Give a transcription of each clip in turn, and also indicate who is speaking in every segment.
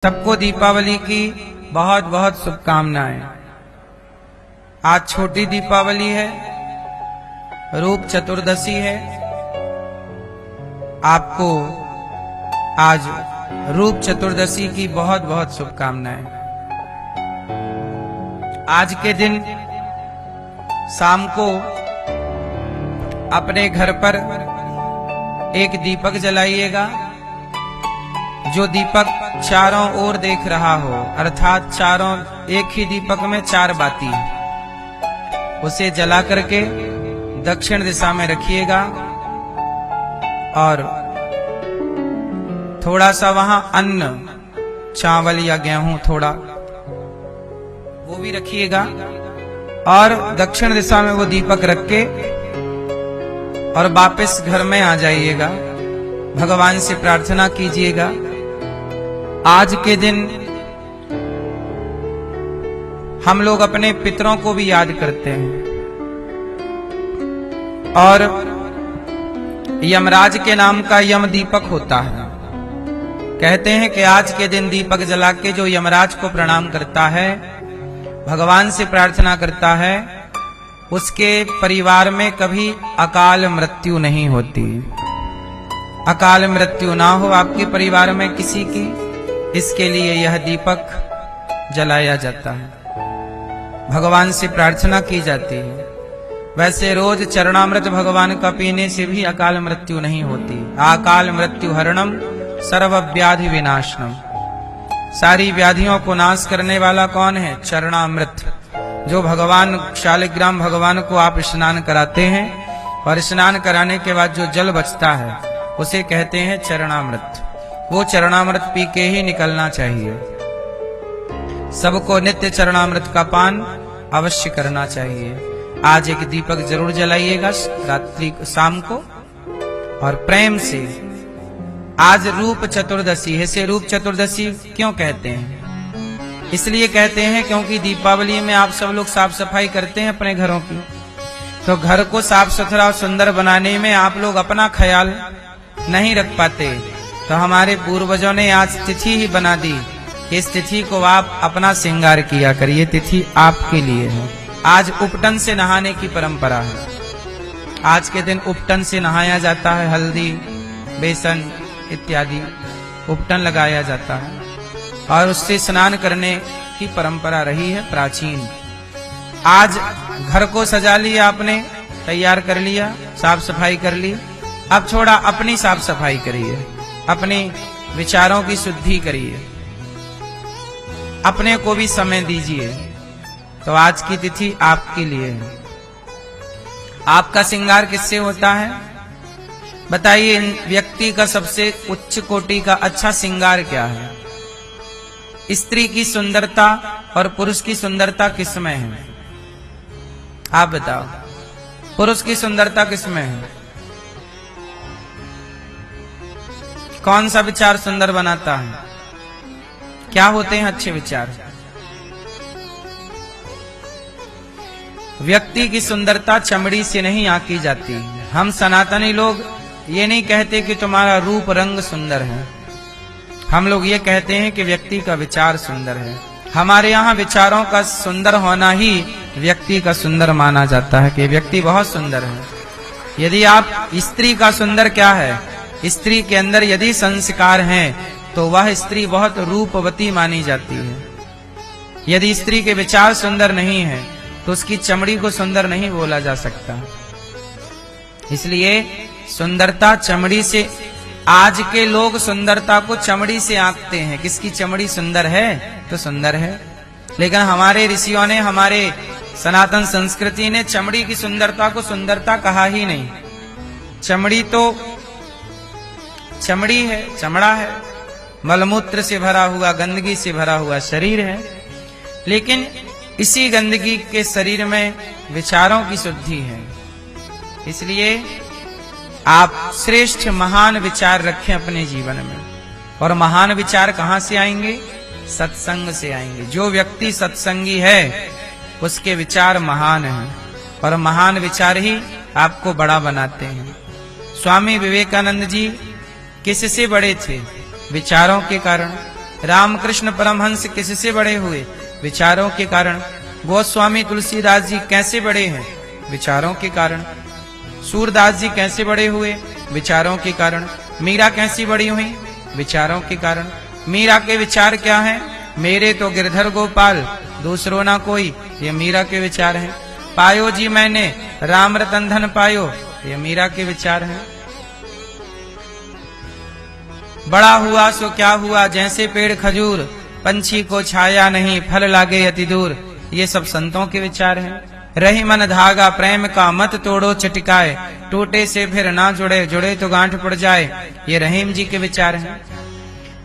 Speaker 1: सबको दीपावली की बहुत बहुत शुभकामनाएं। आज छोटी दीपावली है, रूप चतुर्दशी है। आपको आज रूप चतुर्दशी की बहुत बहुत शुभकामनाएं। आज के दिन शाम को अपने घर पर एक दीपक जलाइएगा। जो दीपक चारों ओर देख रहा हो, अर्थात चारों एक ही दीपक में चार बाती, उसे जला करके दक्षिण दिशा में रखिएगा और थोड़ा सा वहां अन्न, चावल या गेहूं थोड़ा वो भी रखिएगा और दक्षिण दिशा में वो दीपक रख के और वापस घर में आ जाइएगा। भगवान से प्रार्थना कीजिएगा। आज के दिन हम लोग अपने पितरों को भी याद करते हैं और यमराज के नाम का यम दीपक होता है। कहते हैं कि आज के दिन दीपक जला के जो यमराज को प्रणाम करता है, भगवान से प्रार्थना करता है, उसके परिवार में कभी अकाल मृत्यु नहीं होती। अकाल मृत्यु ना हो आपके परिवार में किसी की, इसके लिए यह दीपक जलाया जाता है, भगवान से प्रार्थना की जाती है। वैसे रोज चरणामृत भगवान का पीने से भी अकाल मृत्यु नहीं होती। अकाल मृत्यु हरणम सर्व व्याधि विनाशनम। सारी व्याधियों को नाश करने वाला कौन है? चरणामृत। जो भगवान शालिग्राम भगवान को आप स्नान कराते हैं और स्नान कराने के बाद जो जल बचता है उसे कहते हैं चरणामृत। वो चरणामृत पी के ही निकलना चाहिए। सबको नित्य चरणामृत का पान अवश्य करना चाहिए। आज एक दीपक जरूर जलाइएगा रात्रि शाम को और प्रेम से। आज रूप चतुर्दशी है। इसे रूप चतुर्दशी क्यों कहते हैं? इसलिए कहते हैं क्योंकि दीपावली में आप सब लोग साफ सफाई करते हैं अपने घरों की, तो घर को साफ सुथरा और सुंदर बनाने में आप लोग अपना ख्याल नहीं रख पाते। तो हमारे पूर्वजों ने आज तिथि ही बना दी। इस तिथि को आप अपना श्रृंगार किया करिए। तिथि आपके लिए है। आज उपटन से नहाने की परंपरा है। आज के दिन उपटन से नहाया जाता है। हल्दी, बेसन इत्यादि उपटन लगाया जाता है और उससे स्नान करने की परंपरा रही है प्राचीन। आज घर को सजा लिया आपने, तैयार कर लिया, साफ सफाई कर ली। अब थोड़ा अपनी साफ सफाई करिए, अपने विचारों की शुद्धि करिए, अपने को भी समय दीजिए। तो आज की तिथि आपके लिए है। आपका श्रृंगार किससे होता है? बताइए, व्यक्ति का सबसे उच्च कोटि का अच्छा श्रृंगार क्या है? स्त्री की सुंदरता और पुरुष की सुंदरता किसमें है? आप बताओ, पुरुष की सुंदरता किसमें है? कौन सा विचार सुंदर बनाता है? क्या होते हैं अच्छे विचार? व्यक्ति की सुंदरता चमड़ी से नहीं आंकी जाती। हम सनातनी लोग ये नहीं कहते कि तुम्हारा रूप रंग सुंदर है। हम लोग ये कहते हैं कि व्यक्ति का विचार सुंदर है। हमारे यहाँ विचारों का सुंदर होना ही व्यक्ति का सुंदर माना जाता है कि व्यक्ति बहुत सुंदर है। यदि आप स्त्री का सुंदर क्या है? स्त्री के अंदर यदि संस्कार हैं तो वह स्त्री बहुत रूपवती मानी जाती है। यदि स्त्री के विचार सुंदर नहीं है तो उसकी चमड़ी को सुंदर नहीं बोला जा सकता। इसलिए सुंदरता चमड़ी से, आज के लोग सुंदरता को चमड़ी से आंकते हैं। किसकी चमड़ी सुंदर है तो सुंदर है। लेकिन हमारे ऋषियों ने, हमारे सनातन संस्कृति ने चमड़ी की सुंदरता को सुंदरता कहा ही नहीं। चमड़ी तो चमड़ी है, चमड़ा है, मलमूत्र से भरा हुआ, गंदगी से भरा हुआ शरीर है। लेकिन इसी गंदगी के शरीर में विचारों की शुद्धि है। इसलिए आप श्रेष्ठ महान विचार रखें अपने जीवन में। और महान विचार कहां से आएंगे? सत्संग से आएंगे। जो व्यक्ति सत्संगी है उसके विचार महान हैं और महान विचार ही आपको बड़ा बनाते हैं। स्वामी विवेकानंद जी किससे बड़े थे? विचारों के कारण। रामकृष्ण परमहंस किससे बड़े हुए? विचारों के कारण। गोस्वामी तुलसीदास जी कैसे बड़े हैं? विचारों के कारण। सूरदास जी कैसे बड़े हुए? विचारों के कारण। मीरा कैसी बड़ी हुई? विचारों के कारण। मीरा के विचार क्या हैं? मेरे तो गिरधर गोपाल, दूसरों ना कोई, ये मीरा के विचार हैं। पायो जी मैंने राम रतन धन पायो, ये मीरा के विचार हैं। बड़ा हुआ सो क्या हुआ, जैसे पेड़ खजूर, पंछी को छाया नहीं, फल लागे अति दूर, ये सब संतों के विचार हैं। रही मन धागा प्रेम का, मत तोड़ो चटकाए, टूटे से फिर ना जुड़े, जुड़े तो गांठ पड़ जाए, ये रहीम जी के विचार हैं।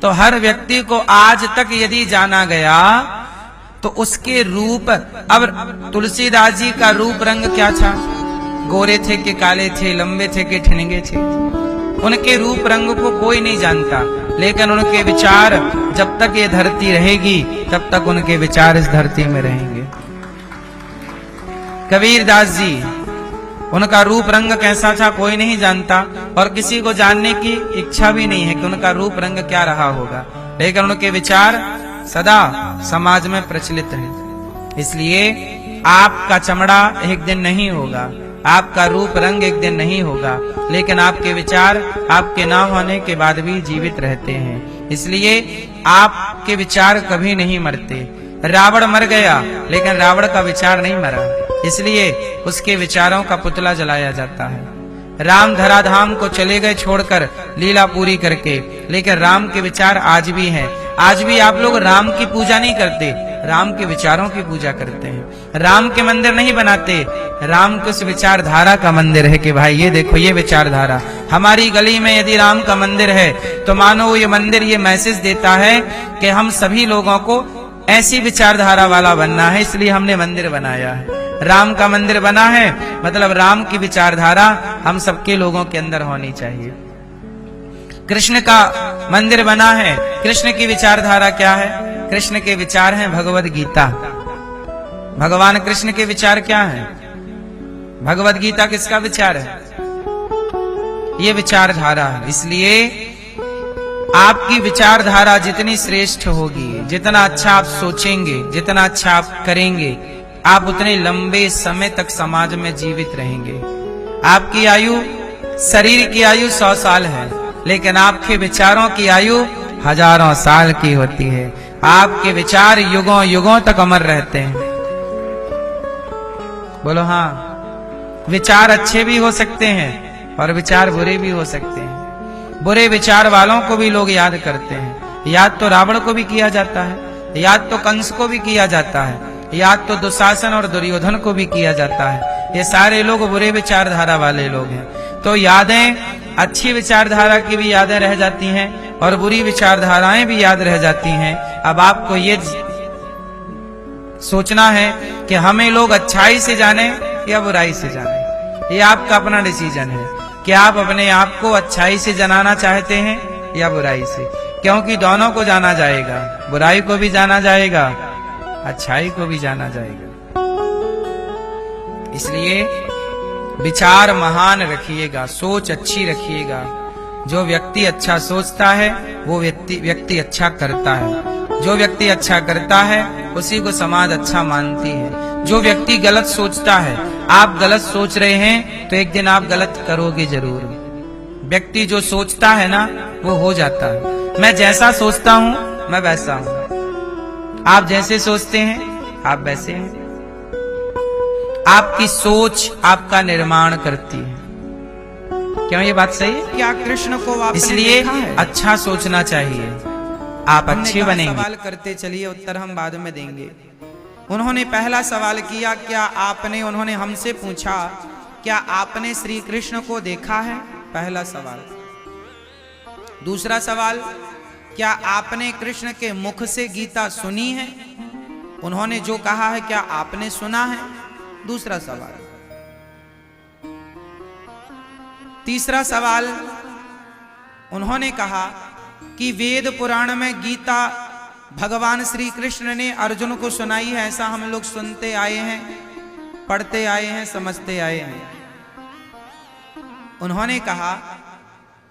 Speaker 1: तो हर व्यक्ति को आज तक यदि जाना गया तो उसके रूप, अब तुलसीदास जी का रूप रंग क्या था? गोरे थे कि काले थे, लंबे थे कि ठिनगे थे, उनके रूप रंग को कोई नहीं जानता, लेकिन उनके विचार जब तक ये धरती रहेगी तब तक उनके विचार इस धरती में रहेंगे। कबीरदास जी, उनका रूप रंग कैसा था कोई नहीं जानता, और किसी को जानने की इच्छा भी नहीं है कि उनका रूप रंग क्या रहा होगा, लेकिन उनके विचार सदा समाज में प्रचलित है। इसलिए आपका चमड़ा एक दिन नहीं होगा, आपका रूप रंग एक दिन नहीं होगा, लेकिन आपके विचार आपके ना होने के बाद भी जीवित रहते हैं। इसलिए आपके विचार कभी नहीं मरते। रावण मर गया लेकिन रावण का विचार नहीं मरा, इसलिए उसके विचारों का पुतला जलाया जाता है। राम धराधाम को चले गए छोड़कर लीला पूरी करके, लेकिन राम के विचार आज भी हैं। आज भी आप लोग राम की पूजा नहीं करते, राम के विचारों की पूजा करते हैं। राम के मंदिर नहीं बनाते, राम के उस विचारधारा का मंदिर है कि भाई ये देखो ये विचारधारा। हमारी गली में यदि राम का मंदिर है तो मानो ये मंदिर ये मैसेज देता है कि हम सभी लोगों को ऐसी विचारधारा वाला बनना है, इसलिए हमने मंदिर बनाया है। राम का मंदिर बना है मतलब राम की विचारधारा हम सबके लोगों के अंदर होनी चाहिए। कृष्ण का मंदिर बना है, कृष्ण की विचारधारा क्या है? कृष्ण के विचार हैं भगवद गीता। भगवान कृष्ण के विचार क्या हैं? भगवद गीता किसका विचार है? ये विचारधारा है। इसलिए आपकी विचारधारा जितनी श्रेष्ठ होगी, जितना अच्छा आप सोचेंगे, जितना अच्छा आप करेंगे, आप उतने लंबे समय तक समाज में जीवित रहेंगे। आपकी आयु, शरीर की आयु 100 साल है, लेकिन आपके विचारों की आयु हजारों साल की होती है। आपके विचार युगों युगों तक अमर रहते हैं। बोलो हाँ। विचार अच्छे भी हो सकते हैं और विचार बुरे भी हो सकते हैं। बुरे विचार वालों को भी लोग याद करते हैं। याद तो रावण को भी किया जाता है, याद तो कंस को भी किया जाता है, याद तो दुशासन और दुर्योधन को भी किया जाता है। ये सारे लोग बुरे विचारधारा वाले लोग हैं। तो यादें, अच्छी विचारधारा की भी यादें रह जाती हैं और बुरी विचारधाराएं भी याद रह जाती हैं। अब आपको ये सोचना है कि हमें लोग अच्छाई से जाने या बुराई से जाने, ये आपका अपना डिसीजन है कि आप अपने आप को अच्छाई से जनाना चाहते हैं या बुराई से, क्योंकि दोनों को जाना जाएगा, बुराई को भी जाना जाएगा, अच्छाई को भी जाना जाएगा। इसलिए विचार महान रखिएगा, सोच अच्छी रखिएगा। जो व्यक्ति अच्छा सोचता है वो व्यक्ति अच्छा करता है। जो व्यक्ति अच्छा करता है उसी को समाज अच्छा मानती है। जो व्यक्ति गलत सोचता है, आप गलत सोच रहे हैं तो एक दिन आप गलत करोगे जरूर। व्यक्ति जो सोचता है ना वो हो जाता है। मैं जैसा सोचता हूं मैं वैसा हूं, आप जैसे सोचते हैं आप वैसे हैं। आपकी सोच आपका निर्माण करती है। क्यों ये बात सही है? क्या कृष्ण को आपने इसलिए अच्छा सोचना चाहिए, आप अच्छे बनेंगे। सवाल करते चलिए, उत्तर हम बाद में देंगे। उन्होंने पहला सवाल किया, क्या आपने, उन्होंने हमसे पूछा क्या आपने श्री कृष्ण को देखा है? पहला सवाल। दूसरा सवाल, क्या आपने कृष्ण के मुख से गीता सुनी है? उन्होंने जो कहा है क्या आपने सुना है? दूसरा सवाल। तीसरा सवाल, उन्होंने कहा कि वेद पुराण में गीता भगवान श्री कृष्ण ने अर्जुन को सुनाई है, ऐसा हम लोग सुनते आए हैं, पढ़ते आए हैं, समझते आए हैं। उन्होंने कहा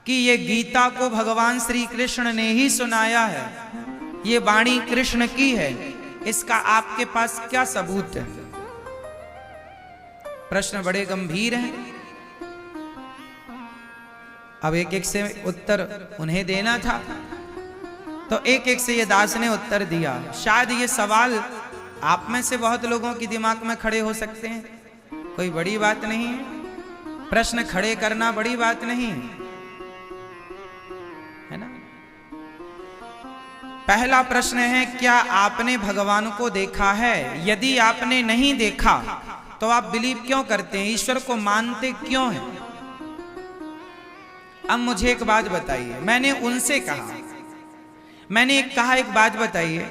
Speaker 1: कि ये गीता को भगवान श्री कृष्ण ने ही सुनाया है, ये वाणी कृष्ण की है, इसका आपके पास क्या सबूत है? प्रश्न बड़े गंभीर हैं। अब एक एक से उत्तर उन्हें देना था, तो एक एक से ये दास ने उत्तर दिया। शायद ये सवाल आप में से बहुत लोगों के दिमाग में खड़े हो सकते हैं, कोई बड़ी बात नहीं है, प्रश्न खड़े करना बड़ी बात नहीं है ना। पहला प्रश्न है, क्या आपने भगवान को देखा है? यदि आपने नहीं देखा तो आप बिलीव क्यों करते हैं, ईश्वर को मानते क्यों हैं? अब मुझे एक बात बताइए, मैंने उनसे कहा, मैंने एक बात बताइए,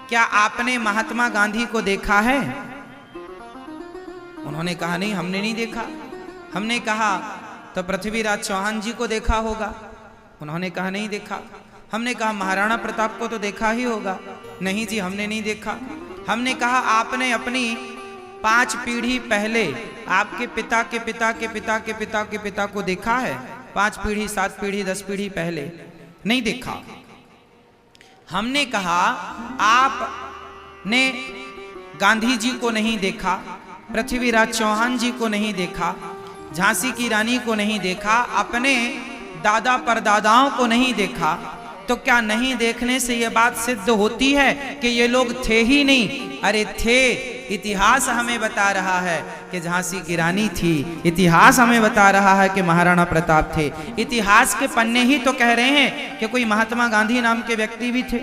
Speaker 1: क्या आपने महात्मा गांधी को देखा है? उन्होंने कहा नहीं, हमने नहीं देखा। हमने कहा तो पृथ्वीराज चौहान जी को देखा होगा? उन्होंने कहा नहीं देखा। हमने कहा महाराणा प्रताप को तो देखा ही होगा? नहीं जी, हमने नहीं देखा। हमने कहा आपने अपनी 5 पीढ़ी पहले आपके पिता के पिता के पिता के पिता के पिता को देखा है? 5 पीढ़ी, 7 पीढ़ी, 10 पीढ़ी पहले नहीं देखा। हमने कहा आपने गांधी जी को नहीं देखा, पृथ्वीराज चौहान जी को नहीं देखा, झांसी की रानी को नहीं देखा, अपने दादा परदादाओं को नहीं देखा, तो क्या नहीं देखने से यह बात सिद्ध होती है कि ये लोग थे ही नहीं? अरे थे। इतिहास हमें बता रहा है कि झांसी की रानी थी, इतिहास हमें बता रहा है कि महाराणा प्रताप थे, इतिहास के पन्ने ही तो कह रहे हैं कि कोई महात्मा गांधी नाम के व्यक्ति भी थे।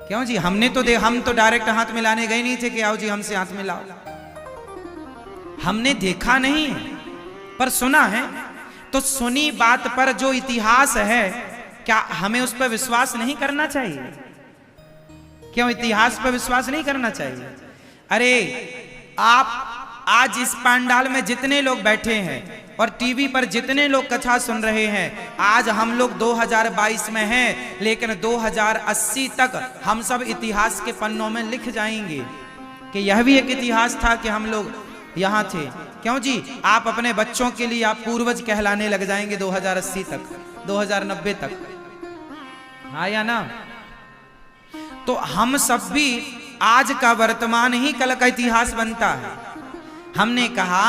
Speaker 1: क्यों जी, हम तो डायरेक्ट हाथ मिलाने गए नहीं थे कि आओ जी हमसे हाथ मिलाओ। हमने देखा नहीं पर सुना है। तो सुनी बात पर जो इतिहास है, क्या हमें उस पर विश्वास नहीं करना चाहिए? क्यों इतिहास पर विश्वास नहीं करना चाहिए? अरे आप आज इस पंडाल में जितने लोग बैठे हैं और टीवी पर जितने लोग कथा सुन रहे हैं, आज हम लोग 2022 में हैं, लेकिन 2080 तक हम सब इतिहास के पन्नों में लिख जाएंगे कि यह भी एक इतिहास था कि हम लोग यहाँ थे। क्यों जी, आप अपने बच्चों के लिए आप पूर्वज कहलाने लग जाएंगे 2080 तक, 2090 तक, हाँ या ना? तो हम सब भी आज का वर्तमान ही कल का इतिहास बनता है। हमने कहा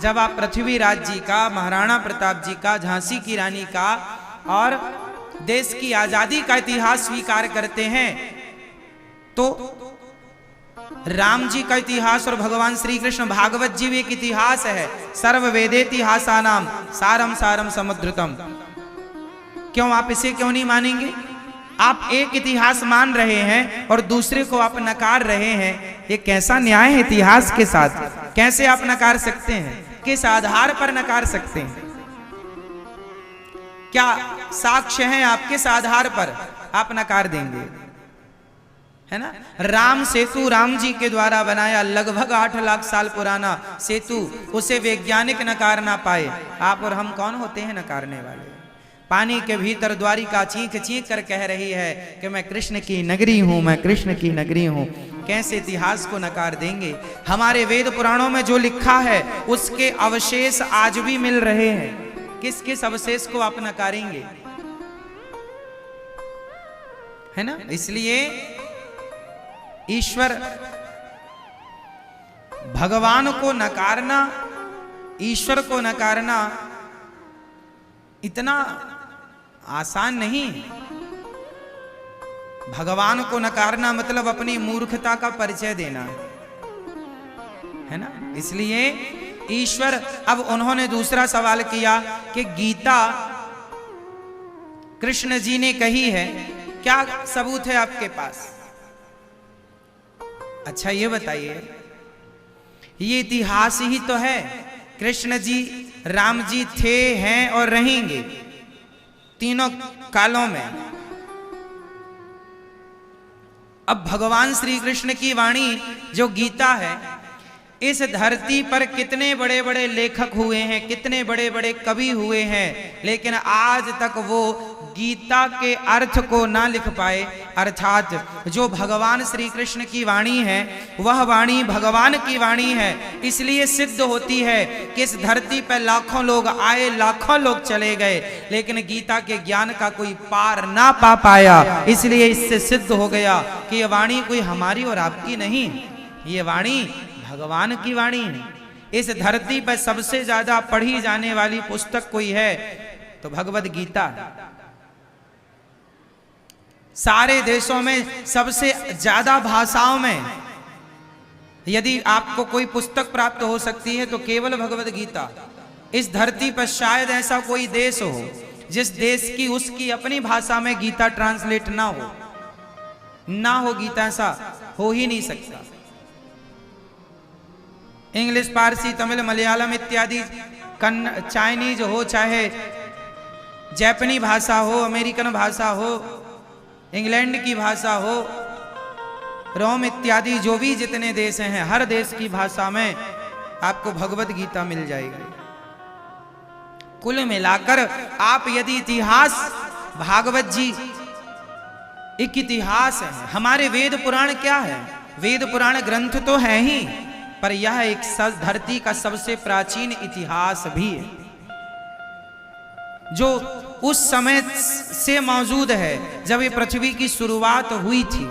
Speaker 1: जब आप पृथ्वीराज जी का, महाराणा प्रताप जी का, झांसी की रानी का और देश की आजादी का इतिहास स्वीकार करते हैं, तो राम जी का इतिहास और भगवान श्री कृष्ण भागवत जी भी एक इतिहास है। सर्व वेदेतिहासानाम सारम सारम समुद्रतम। क्यों आप इसे क्यों नहीं मानेंगे? आप एक इतिहास मान रहे हैं और दूसरे को आप नकार रहे हैं, ये कैसा न्याय है इतिहास के साथ? कैसे आप नकार सकते हैं? किस आधार पर नकार सकते हैं? क्या साक्ष्य है? आप किस आधार पर आप नकार देंगे? है ना, राम सेतु राम जी के द्वारा बनाया, लगभग 8 लाख साल पुराना सेतु, उसे वैज्ञानिक नकार ना पाए। आप और हम कौन होते हैं नकारने वाले? पानी के भीतर द्वारिका चीख चीख कर कह रही है कि मैं कृष्ण की नगरी हूं, मैं कृष्ण की नगरी हूं। कैसे इतिहास को नकार देंगे? हमारे वेद पुराणों में जो लिखा है उसके अवशेष आज भी मिल रहे हैं। किस किस अवशेष को आप नकारेंगे? है ना, इसलिए ईश्वर भगवान को नकारना, ईश्वर को नकारना इतना आसान नहीं। भगवान को नकारना मतलब अपनी मूर्खता का परिचय देना है ना। इसलिए ईश्वर, अब उन्होंने दूसरा सवाल किया कि गीता कृष्ण जी ने कही है, क्या सबूत है आपके पास? अच्छा ये बताइए, ये इतिहास ही तो है। कृष्ण जी, राम जी थे, हैं और रहेंगे तीनों कालों में। अब भगवान श्री कृष्ण की वाणी जो गीता है, इस धरती पर कितने बड़े बड़े लेखक हुए हैं, कितने बड़े बड़े कवि हुए हैं, लेकिन आज तक वो गीता के अर्थ को ना लिख पाए। अर्थात जो भगवान श्री कृष्ण की वाणी है वह वाणी भगवान की वाणी है, इसलिए सिद्ध होती है कि इस धरती पर लाखों लोग आए, लाखों लोग चले गए, लेकिन गीता के ज्ञान का कोई पार ना पा पाया। इसलिए इससे सिद्ध हो गया कि ये वाणी कोई हमारी और आपकी नहीं, ये वाणी भगवान की वाणी है। इस धरती पर सबसे ज्यादा पढ़ी जाने वाली पुस्तक कोई है तो भगवद गीता। सारे देशों में सबसे ज्यादा भाषाओं में यदि आपको कोई पुस्तक प्राप्त हो सकती है तो केवल भगवद गीता। इस धरती पर शायद ऐसा कोई देश हो जिस देश की उसकी अपनी भाषा में गीता ट्रांसलेट ना हो गीता, ऐसा हो ही नहीं सकता। इंग्लिश, पारसी, तमिल, मलयालम इत्यादि चाइनीज हो, चाहे जापानी भाषा हो, अमेरिकन भाषा हो, इंग्लैंड की भाषा हो, रोम इत्यादि जो भी जितने देश हैं, हर देश की भाषा में आपको भगवद गीता मिल जाएगी। कुल मिलाकर आप यदि इतिहास, भागवत जी एक इतिहास है। हमारे वेद पुराण क्या है? वेद पुराण ग्रंथ तो है ही, पर यह एक धरती का सबसे प्राचीन इतिहास भी है, जो उस समय से मौजूद है जब ये पृथ्वी की शुरुआत हुई थी।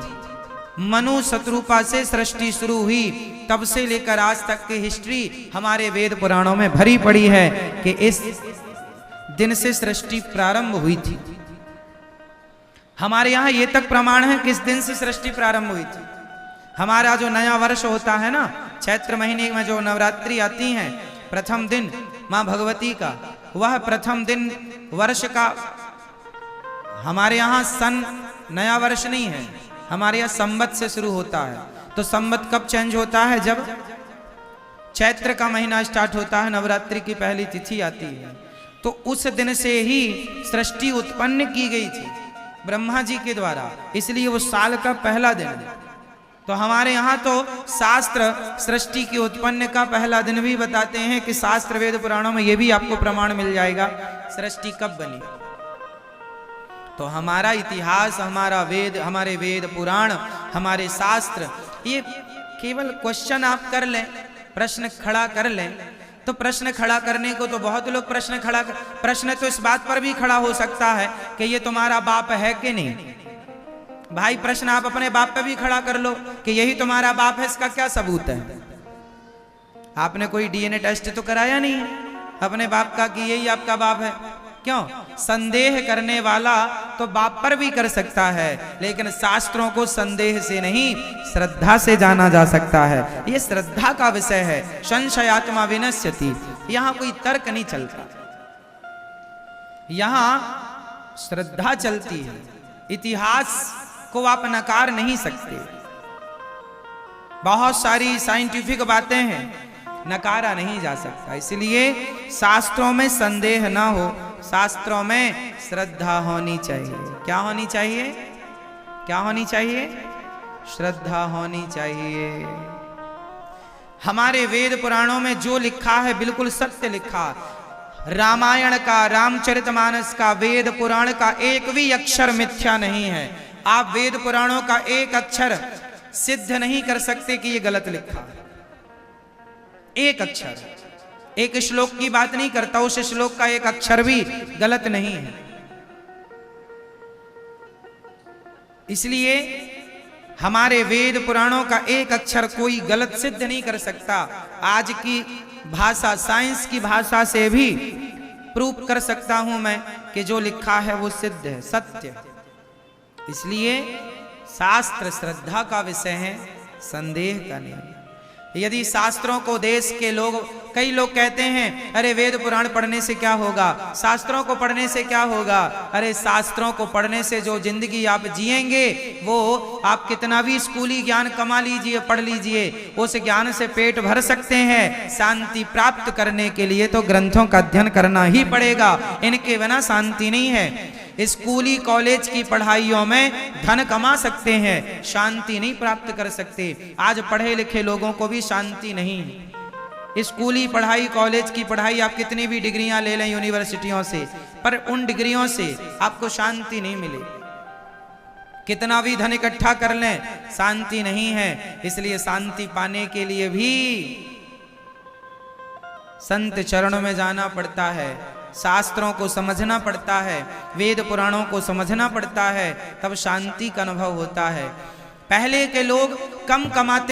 Speaker 1: मनु शत्रुपा से सृष्टि शुरू हुई, तब से लेकर आज तक की हिस्ट्री हमारे वेद पुराणों में भरी पड़ी है कि इस दिन से सृष्टि प्रारंभ हुई थी। हमारे यहाँ ये तक प्रमाण है कि इस दिन से सृष्टि प्रारंभ हुई थी। हमारा जो नया वर्ष होता है ना, चैत्र महीने में जो नवरात्रि आती हैं, प्रथम दिन माँ भगवती का, वह प्रथम दिन वर्ष का हमारे यहाँ सन नया वर्ष नहीं है, हमारे यहाँ संवत से शुरू होता है। तो संवत कब चेंज होता है? जब चैत्र का महीना स्टार्ट होता है, नवरात्रि की पहली तिथि आती है, तो उस दिन से ही सृष्टि उत्पन्न की गई थी ब्रह्मा जी के द्वारा, इसलिए वो साल का पहला दिन है। तो हमारे यहाँ तो शास्त्र सृष्टि की उत्पन्न का पहला दिन भी बताते हैं कि शास्त्र वेद पुराणों में ये भी आपको प्रमाण मिल जाएगा सृष्टि कब बनी। तो हमारा इतिहास, हमारा वेद, हमारे वेद पुराण, हमारे शास्त्र, ये केवल क्वेश्चन आप कर लें, प्रश्न खड़ा कर लें, तो प्रश्न खड़ा करने को तो बहुत लोग प्रश्न तो इस बात पर भी खड़ा हो सकता है कि ये तुम्हारा बाप है कि नहीं। भाई प्रश्न आप अपने बाप पे भी खड़ा कर लो कि यही तुम्हारा बाप है, इसका क्या सबूत है? आपने कोई डीएनए टेस्ट तो कराया नहीं है अपने बाप का कि यही आपका बाप है। क्यों? संदेह करने वाला तो बाप पर भी कर सकता है, लेकिन शास्त्रों को संदेह से नहीं, श्रद्धा से जाना जा सकता है। ये श्रद्धा का विषय है। संशयात्मा विनश्यति, यहां कोई तर्क नहीं चलता, यहां श्रद्धा चलती है। इतिहास को आप नकार नहीं सकते। बहुत सारी साइंटिफिक बातें हैं, नकारा नहीं जा सकता। इसलिए शास्त्रों में संदेह ना हो, शास्त्रों में श्रद्धा होनी चाहिए। क्या होनी चाहिए? क्या होनी चाहिए? श्रद्धा होनी चाहिए। हमारे वेद पुराणों में जो लिखा है बिल्कुल सत्य लिखा। रामायण का, रामचरितमानस का, वेद पुराण का एक भी अक्षर मिथ्या नहीं है। आप वेद पुराणों का एक अक्षर सिद्ध नहीं कर सकते कि ये गलत लिखा। एक अक्षर, एक श्लोक की बात नहीं करता, उस श्लोक का एक अक्षर भी गलत नहीं है। इसलिए हमारे वेद पुराणों का एक अक्षर कोई गलत सिद्ध नहीं कर सकता। आज की भाषा, साइंस की भाषा से भी प्रूफ कर सकता हूं मैं कि जो लिखा है वो सिद्ध है, सत्य। इसलिए शास्त्र श्रद्धा का विषय है, संदेह का नहीं। यदि शास्त्रों को देश के लोग, कई लोग कहते हैं अरे वेद पुराण पढ़ने से क्या होगा, शास्त्रों को पढ़ने से क्या होगा। अरे शास्त्रों को पढ़ने से जो जिंदगी आप जिएंगे, वो आप कितना भी स्कूली ज्ञान कमा लीजिए, पढ़ लीजिए, उस ज्ञान से पेट भर सकते हैं। शांति प्राप्त करने के लिए तो ग्रंथों का अध्ययन करना ही पड़ेगा, इनके बिना शांति नहीं है। स्कूली कॉलेज की पढ़ाइयों में धन कमा सकते हैं, शांति नहीं प्राप्त कर सकते। आज पढ़े लिखे लोगों को भी शांति नहीं। स्कूली पढ़ाई, कॉलेज की पढ़ाई, आप कितनी भी डिग्रियां ले लें यूनिवर्सिटियों से, पर उन डिग्रियों से आपको शांति नहीं मिले। कितना भी धन इकट्ठा कर लें, शांति नहीं है। इसलिए शांति पाने के लिए भी संत चरणों में जाना पड़ता है, शास्त्रों को समझना पड़ता है, वेद पुराणों को समझना पड़ता है, तब शांति का अनुभव होता है। पहले के लोग कम कमाते